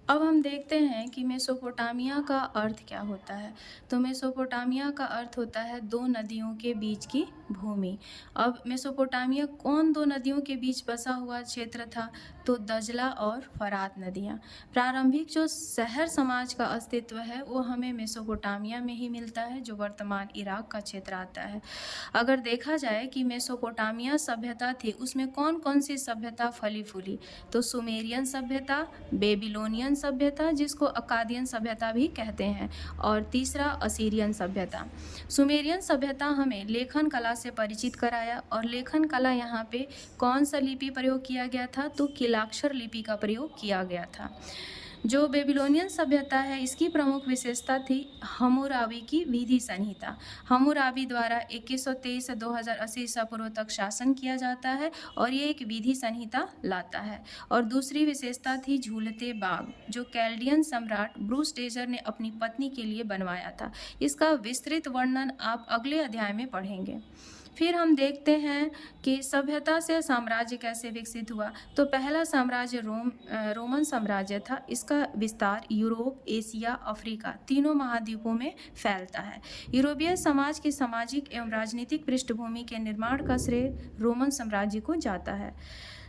अब हम देखते हैं कि मेसोपोटामिया का अर्थ क्या होता है। तो मेसोपोटामिया का अर्थ होता है दो नदियों के बीच की भूमि। अब मेसोपोटामिया कौन दो नदियों के बीच बसा हुआ क्षेत्र था? तो दजला और फरात नदियाँ। प्रारंभिक जो शहर समाज का अस्तित्व है वो हमें मेसोपोटामिया में ही मिलता है, जो वर्तमान इराक का क्षेत्र आता है। अगर देखा जाए कि मेसोपोटामिया सभ्यता थी, उसमें कौन कौन सी सभ्यता फली फूली? तो सुमेरियन सभ्यता, बेबीलोनियन सभ्यता जिसको अकादियन सभ्यता भी कहते हैं, और तीसरा असीरियन सभ्यता। सुमेरियन सभ्यता हमें लेखन कला से परिचित कराया, और लेखन कला यहाँ पे कौन सा लिपि प्रयोग किया गया था? तो किलाक्षर लिपि का प्रयोग किया गया था। जो बेबीलोनियन सभ्यता है, इसकी प्रमुख विशेषता थी हम्मुराबी की विधि संहिता। हम्मुराबी द्वारा 2123 से 2080 ईसा पूर्व तक शासन किया जाता है, और ये एक विधि संहिता लाता है। और दूसरी विशेषता थी झूलते बाग, जो कैल्डियन सम्राट ब्रूसडेजर ने अपनी पत्नी के लिए बनवाया था। इसका विस्तृत वर्णन आप अगले अध्याय में पढ़ेंगे। फिर हम देखते हैं कि सभ्यता से साम्राज्य कैसे विकसित हुआ। तो पहला साम्राज्य रोमन साम्राज्य था। इसका विस्तार यूरोप, एशिया, अफ्रीका तीनों महाद्वीपों में फैलता है। यूरोपीय समाज की सामाजिक एवं राजनीतिक पृष्ठभूमि के निर्माण का श्रेय रोमन साम्राज्य को जाता है।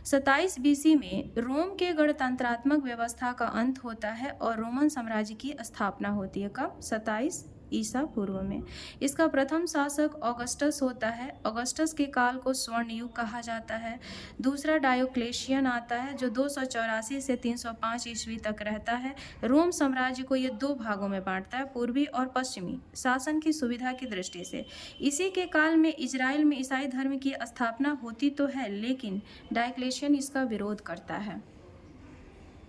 27 बीसी में रोम के गणतंत्रात्मक व्यवस्था का अंत होता है और रोमन साम्राज्य की स्थापना होती है। कब? 27 ईसा पूर्व में। इसका प्रथम शासक ऑगस्टस होता है। ऑगस्टस के काल को स्वर्ण युग कहा जाता है। दूसरा डायोक्लेशियन आता है, जो 284 से 305 ईस्वी तक रहता है। रोम साम्राज्य को ये दो भागों में बांटता है, पूर्वी और पश्चिमी, शासन की सुविधा की दृष्टि से। इसी के काल में इजराइल में ईसाई धर्म की स्थापना होती तो है, लेकिन डायोक्लेशियन इसका विरोध करता है।